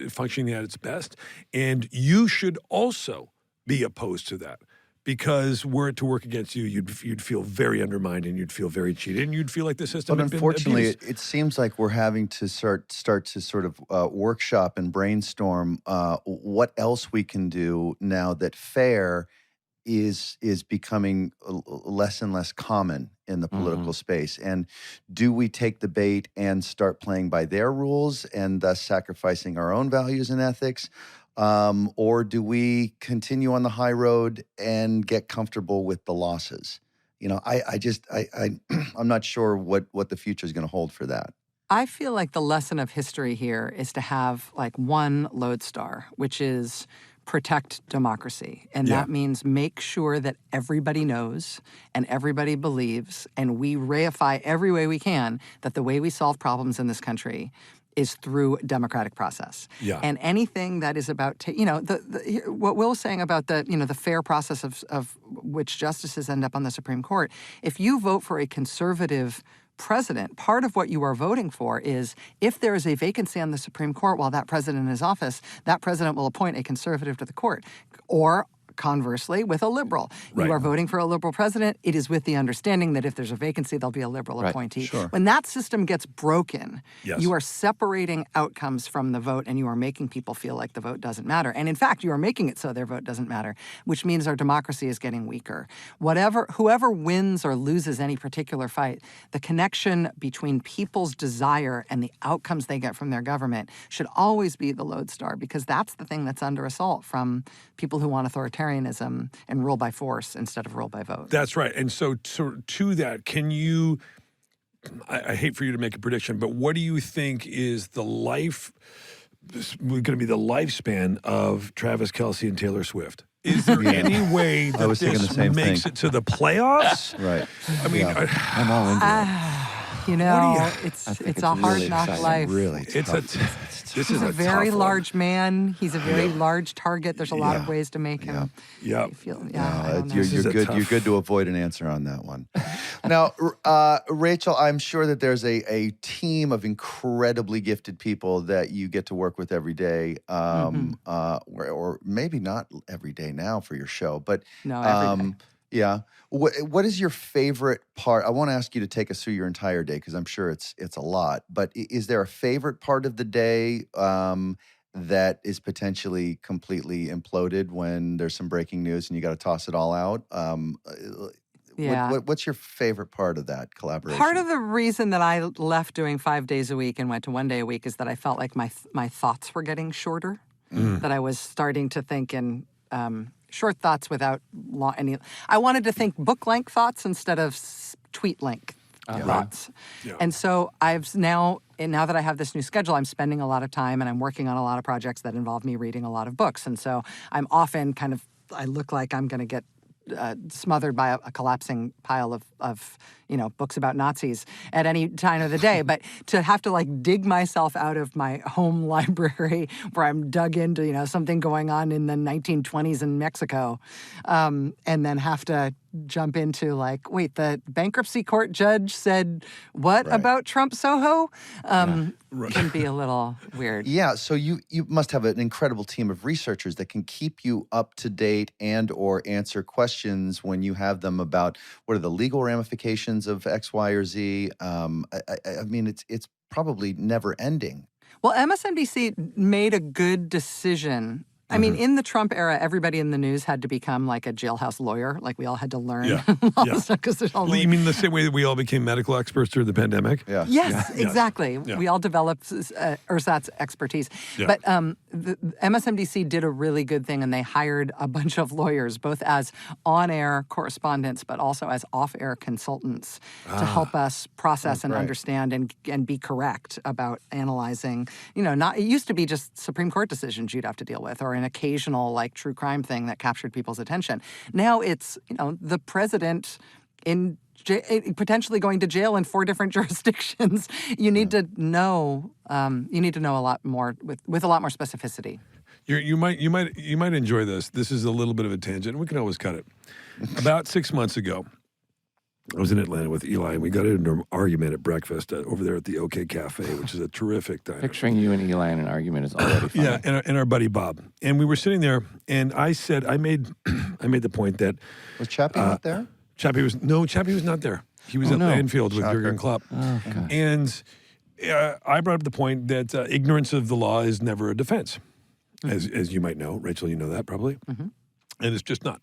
functioning at its best. And you should also be opposed to that. Because were it to work against you, you'd feel very undermined and you'd feel very cheated and you'd feel like the system But had been unfortunately, abused. it seems like we're having to start to sort of workshop and brainstorm what else we can do now that fair is becoming less and less common in the political space. And do we take the bait and start playing by their rules and thus sacrificing our own values and ethics? Or do we continue on the high road and get comfortable with the losses? I'm not sure what the future is going to hold for that. I feel like the lesson of history here is to have like one lodestar, which is protect democracy. And that means make sure that everybody knows and everybody believes, and we reify every way we can that the way we solve problems in this country is through democratic process. Yeah. And anything that is about, what Will was saying about the fair process of which justices end up on the Supreme Court, if you vote for a conservative president, part of what you are voting for is if there is a vacancy on the Supreme Court while that president is in office, that president will appoint a conservative to the court. Or conversely, with a liberal. Right. You are voting for a liberal president. It is with the understanding that if there's a vacancy, there'll be a liberal appointee. Sure. When that system gets broken, Yes. you are separating outcomes from the vote and you are making people feel like the vote doesn't matter. And in fact, you are making it so their vote doesn't matter, which means our democracy is getting weaker. Whoever wins or loses any particular fight, the connection between people's desire and the outcomes they get from their government should always be the lodestar, because that's the thing that's under assault from people who want authoritarianism and rule by force instead of rule by vote. That's right. And so to that, can you, I hate for you to make a prediction, but what do you think is going to be the lifespan of Travis Kelce and Taylor Swift? Is there any way that was thinking the this same makes thing. it to the playoffs? Right. I mean, I'm all into it. It's a hard really knock exciting. life. Really, this He's is a very tough one. large man. He's a very large target. There's a lot of ways to make him Yeah. feel. I No, don't know. you're This is a good. tough- You're good to avoid an answer on that one. Now, Rachel, I'm sure that there's a team of incredibly gifted people that you get to work with every day, or maybe not every day now for your show, but No, every day. yeah. What is your favorite part? I won't ask you to take us through your entire day because I'm sure it's a lot. But is there a favorite part of the day that is potentially completely imploded when there's some breaking news and you got to toss it all out? Yeah. What's your favorite part of that collaboration? Part of the reason that I left doing 5 days a week and went to 1 day a week is that I felt like my thoughts were getting shorter, that I was starting to think in short thoughts without any. I wanted to think book-length thoughts instead of tweet-length thoughts. Yeah. And so now that I have this new schedule, I'm spending a lot of time and I'm working on a lot of projects that involve me reading a lot of books. And so I'm often I look like I'm going to get smothered by a collapsing pile of books about Nazis at any time of the day. But to have to dig myself out of my home library where I'm dug into something going on in the 1920s in Mexico, and then have to jump into wait, the bankruptcy court judge said what Right. about Trump Soho? Can be a little weird. Yeah, so you must have an incredible team of researchers that can keep you up to date and or answer questions when you have them about what are the legal ramifications of X, Y, or Z. I mean, it's probably never ending. Well, MSNBC made a good decision I mean, in the Trump era, everybody in the news had to become like a jailhouse lawyer. Like we all had to learn all this stuff because there's all. You mean the same way that we all became medical experts during the pandemic? Yeah. Yes, exactly. Yeah. We all developed ersatz expertise. Yeah. But the MSNBC did a really good thing, and they hired a bunch of lawyers, both as on-air correspondents, but also as off-air consultants to help us process and understand and be correct about analyzing. It used to be just Supreme Court decisions you'd have to deal with, or an occasional like true crime thing that captured people's attention. Now it's the president in potentially going to jail in 4 different jurisdictions. You need to know. You need to know a lot more with a lot more specificity. You might enjoy this. This is a little bit of a tangent. We can always cut it. About 6 months ago, I was in Atlanta with Eli, and we got into an argument at breakfast over there at the OK Cafe, which is a terrific diner. Picturing you and Eli in an argument is already funny. Yeah, and our buddy Bob. And we were sitting there, and I said, I made the point that... Was Chappie not there? Chappie was not there. He was at Landfield with Jurgen Klopp. Oh, God. And I brought up the point that ignorance of the law is never a defense, as you might know. Rachel, you know that probably. Mm-hmm. And it's just not.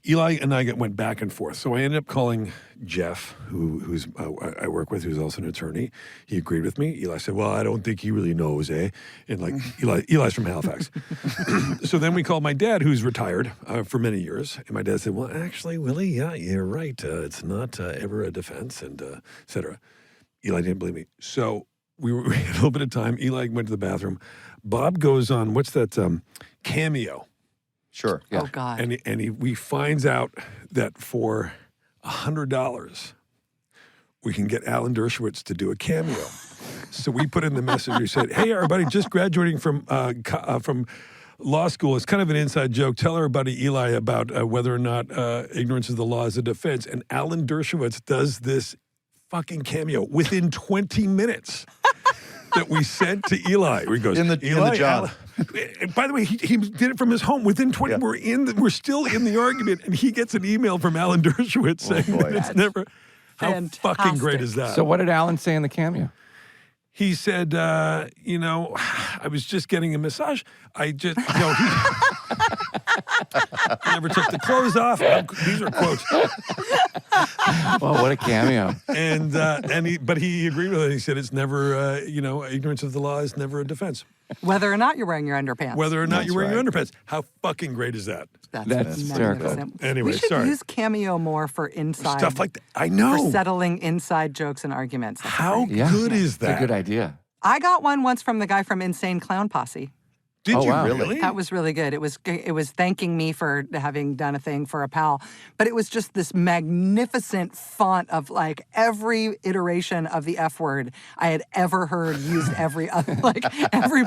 Eli and I went back and forth. So I ended up calling Jeff, who's I work with, who's also an attorney. He agreed with me. Eli said, well, I don't think he really knows, eh? And like, Eli's from Halifax. So then we called my dad, who's retired for many years. And my dad said, well, actually, Willie, yeah, you're right. It's not ever a defense, and et cetera. Eli didn't believe me. So we had a little bit of time. Eli went to the bathroom. Bob goes on, what's that, Cameo. Sure. Yeah. Oh God. And we finds out that for $100, we can get Alan Dershowitz to do a cameo. So we put in the message. We said, "Hey, everybody, just graduating from law school. It's kind of an inside joke. Tell our buddy Eli about whether or not ignorance of the law is a defense." And Alan Dershowitz does this fucking cameo within 20 minutes. That we sent to Eli. He goes, in the job. By the way, he did it from his home. Within 20, we're still in the argument, and he gets an email from Alan Dershowitz saying that it's never. How fucking great is that? So what did Alan say in the cameo? He said, I was just getting a massage. I just, he never took the clothes off. These are quotes. Well, what a cameo. But he agreed with it. He said it's never, ignorance of the law is never a defense. Whether or not you're wearing your underpants. Whether or not That's you're wearing right. your underpants. How fucking great is that? That's hysterical. magnificent. Anyway, we should sorry. use Cameo more for inside Stuff like that. I know. for settling inside jokes and arguments. That's How great. good is It's a that? good idea. I got one once from the guy from Insane Clown Posse. Did you wow. really? That was really good. It was thanking me for having done a thing for a pal, but it was just this magnificent font of like every iteration of the F word I had ever heard used every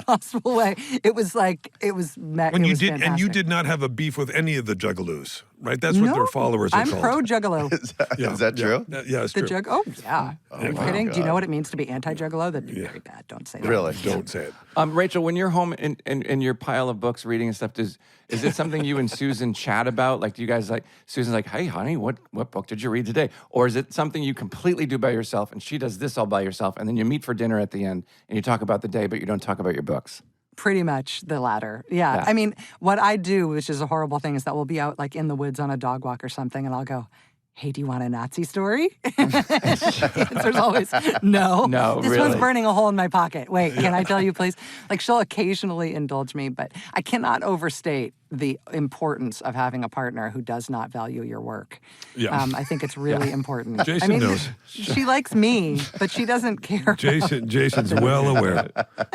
possible way. It was fantastic. And you did not have a beef with any of the Juggalos, right? That's what their followers are I'm called. pro Juggalo. Is that true? Yeah, it's The true. yeah. Are you my kidding? Do you know God. what it means to be anti-Juggalo? That'd be very bad. Don't say that. Really? Don't say it. Rachel, when you're home in your pile of books reading and stuff, is it something you and Susan chat about? Like, do you guys Susan's like, hey, honey, what book did you read today? Or is it something you completely do by yourself and she does this all by herself and then you meet for dinner at the end and you talk about the day, but you don't talk about your books? Pretty much the latter. Yeah. I mean, what I do, which is a horrible thing, is that we'll be out like in the woods on a dog walk or something and I'll go, hey, do you want a Nazi story? The answer's always no. No, This really. one's burning a hole in my pocket. Wait, can I tell you, please? Like, she'll occasionally indulge me, but I cannot overstate the importance of having a partner who does not value your work. Yeah. I think it's really important. Jason knows. She likes me, but she doesn't care. Jason's well aware.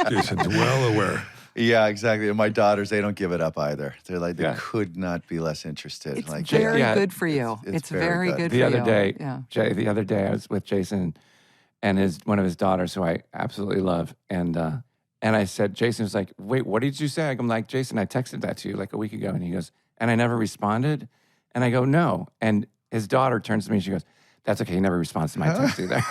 Jason's well aware. Yeah, exactly. And my daughters, they don't give it up either. They're like, they Yeah. could not be less interested. It's like, very Yeah. good for you. It's It's very good for The you. other day, Yeah. Jay, I was with Jason and one of his daughters, who I absolutely love, and I said, Jason was like, "Wait, what did you say?" I'm like, "Jason, I texted that to you like a week ago," and he goes, "And I never responded," and I go, "No," and his daughter turns to me and she goes, "That's okay. He never responds to my text either."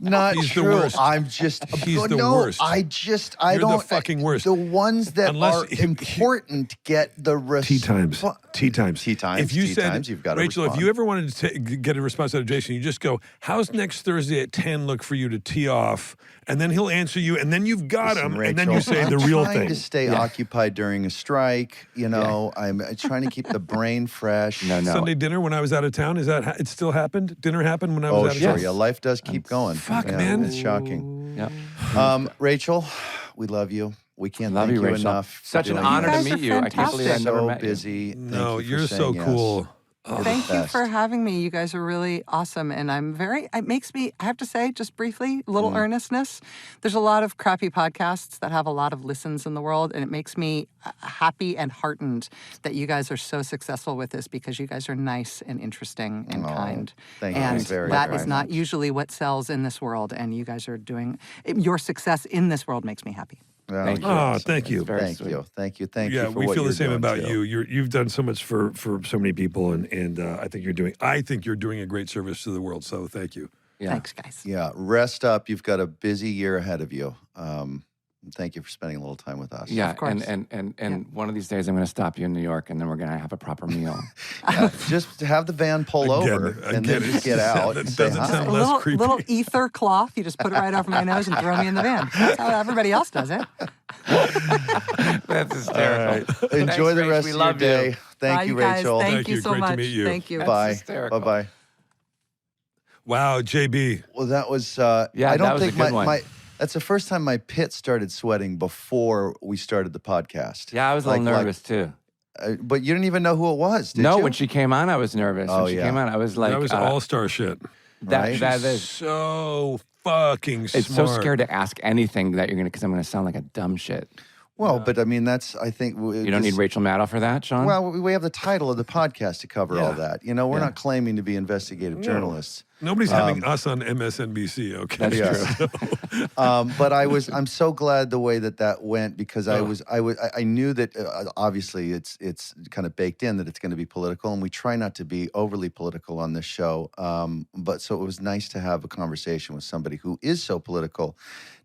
not He's the true. worst. I'm just He's the no, worst. I You're don't the fucking worst. The ones that Unless are he- important get the Tea times. Tea times. Tea times. If you tea said, times, you've got to Rachel, if respond. you ever wanted to get a response out of Jason, you just go, how's next Thursday at 10 look for you to tee off and then he'll answer you, and then you've got Listen, him, Rachel, and then you say the real I'm trying thing. to stay occupied during a strike. You know, I'm trying to keep the brain fresh. No. Sunday dinner when I was out of town, is that it still happened? Dinner happened when I was Oh, out of sure. town? Yeah, life does keep going. Fuck, Yeah, man. It's shocking. Yeah. Rachel, we love you. We can't Love thank you, you Rachel. enough. for Such an doing honor this. to You guys meet are you. I can't believe I fantastic. never So met you. busy. No, Thank you for you're so saying yes. cool. Oh, Thank you for best. having me. You guys are really awesome. And it makes me, I have to say, just briefly, a little earnestness. There's a lot of crappy podcasts that have a lot of listens in the world. And it makes me happy and heartened that you guys are so successful with this because you guys are nice and interesting and kind. thank you and very, that very is not much. usually what sells in this world. And you guys are your success in this world makes me happy. Well, Thank you. you're Oh, awesome. thank you. Very Thank sweet. you. Thank you. Thank Yeah, you for we what feel the you're same doing, about too. you. You've done so much for so many people, and I think you're doing a great service to the world. So thank you. Yeah. Thanks, guys. Yeah, rest up. You've got a busy year ahead of you. Thank you for spending a little time with us. Yeah, Of course. and one of these days I'm going to stop you in New York, and then we're going to have a proper meal. Just have the van pull over and then just get out and That say doesn't hi. sound A less creepy. little ether cloth. You just put it right over my nose and throw me in the van. That's how everybody else does it. That's hysterical. Enjoy the Rach. rest We of love your day. you. Thank Bye, you, guys. Rachel. Thank Thank you you. so Great to much. meet you. Thank you. That's Bye. hysterical. Bye-bye. Wow, JB. Well, that was. Yeah, I don't that was a think good one. That's the first time my pit started sweating before we started the podcast. Yeah, I was a little nervous too. But you didn't even know who it was, did No, you? when she came on, I was nervous. Oh, when she yeah. came on, I was like, That was all-star shit. Right? that is. So fucking smart. It's so scared to ask anything that you're gonna, because I'm gonna sound like a dumb shit. Well, but I mean, I think. You don't need Rachel Maddow for that, Sean. Well, we have the title of the podcast to cover all that. You know, we're Yeah. not claiming to be investigative journalists. Nobody's having us on MSNBC, okay? That's true. But I'm so glad the way that went because I knew that obviously it's kind of baked in that it's going to be political, and we try not to be overly political on this show. But so it was nice to have a conversation with somebody who is so political,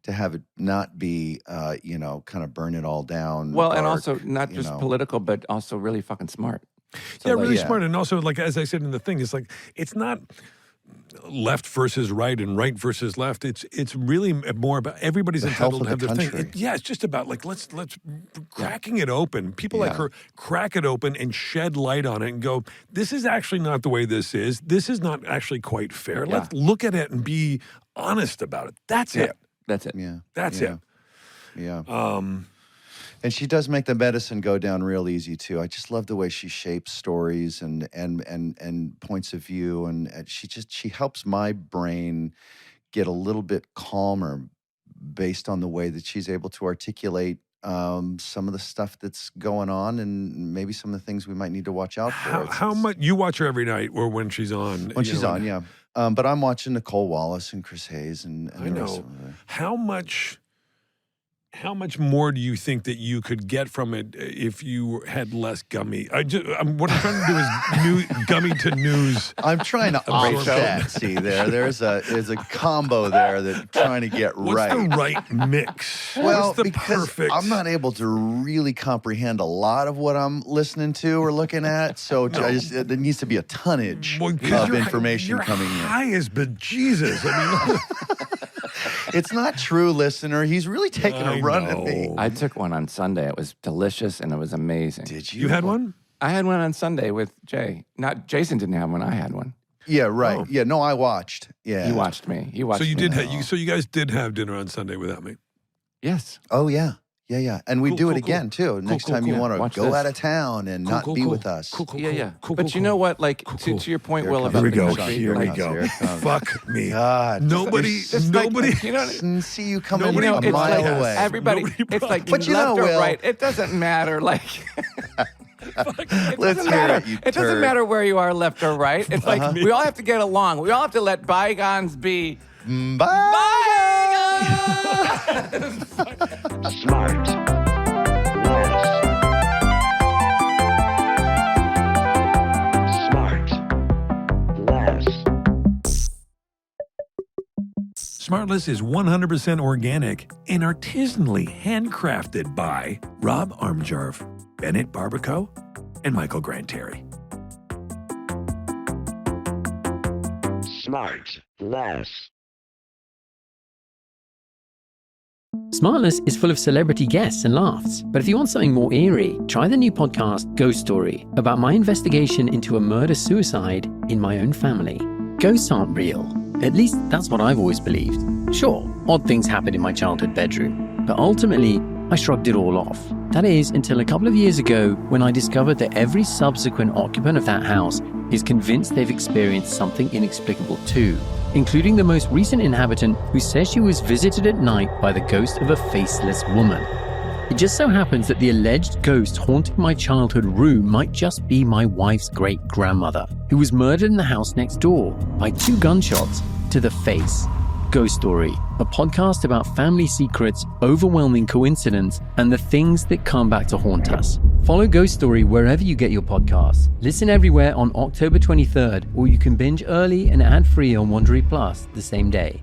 to have it not be kind of burn it all down. Well, and dark, also not just political, but also really fucking smart. So Yeah, like, really smart. And also, like, as I said in the thing, it's like, it's not left versus right and right versus left. It's really more about everybody's The entitled health to of have the their thing. country. Yeah, it's just about like let's cracking it open. People like her crack it open and shed light on it and go, this is actually not the way this is. This is not actually quite fair. Yeah. Let's look at it and be honest about it. That's it. That's it. Yeah, That's yeah. it. Yeah. And she does make the medicine go down real easy too. I just love the way she shapes stories and points of view, and she helps my brain get a little bit calmer based on the way that she's able to articulate some of the stuff that's going on, and maybe some of the things we might need to watch out for. How much you watch her every night or when she's on? when you she's know, on? Yeah, but I'm watching Nicole Wallace and Chris Hayes and I the rest know. of them. How much more do you think that you could get from it if you had less gummy? What I'm trying to do is gummy to news. I'm trying to offset. See, there's a combo there that I'm trying to get What's right. the right mix? Well, What's the because perfect? I'm not able to really comprehend a lot of what I'm listening to or looking at, so there needs to be a tonnage Well, 'cause of you're- information you're coming in. high as bejesus. I mean, It's not true, listener. He's really taking I a run at me. know. I took one on Sunday. It was delicious and it was amazing. Did you? you had one? I had one on Sunday with Jay. Not Jason didn't have one. I had one. Yeah, right. Oh. Yeah, no, I watched. Yeah. He watched me. He watched So you me. did. So you guys did have dinner on Sunday without me. Yes. Oh, yeah. Yeah, yeah. And we Cool, do cool, it again, too. Next cool, time cool. you want Watch to go this. out of town and not be with us. Cool, cool, Yeah, cool. yeah. Cool, but cool, you cool. know what? Like, Cool, to cool. your point, Here Will, it about Here we the go. country, Here we like, go. Here it comes. Fuck me. God. Nobody. It's like, Nobody. you know, Didn't see you coming Nobody- a it's mile like away. everybody. Nobody It's like But you know, left or Will- right. It doesn't matter. Like, it Let's doesn't hear matter. it, you It doesn't turd. matter where you are, left or right. It's like we all have to get along. We all have to let bygones be Bye. bygones. Smart. Less. Smart. Less. SmartLess is 100% organic and artisanally handcrafted by Rob Armjarv, Bennett Barbaco, and Michael Granteri. Smart. Less. SmartLess is full of celebrity guests and laughs, but if you want something more eerie, try the new podcast Ghost Story, about my investigation into a murder-suicide in my own family. Ghosts aren't real. At least that's what I've always believed. Sure, odd things happened in my childhood bedroom, but ultimately, I shrugged it all off. That is, until a couple of years ago when I discovered that every subsequent occupant of that house is convinced they've experienced something inexplicable too, including the most recent inhabitant who says she was visited at night by the ghost of a faceless woman. It just so happens that the alleged ghost haunting my childhood room might just be my wife's great-grandmother, who was murdered in the house next door by 2 gunshots to the face. Ghost Story, a podcast about family secrets, overwhelming coincidence, and the things that come back to haunt us. Follow Ghost Story wherever you get your podcasts. Listen everywhere on October 23rd, or you can binge early and ad-free on Wondery Plus the same day.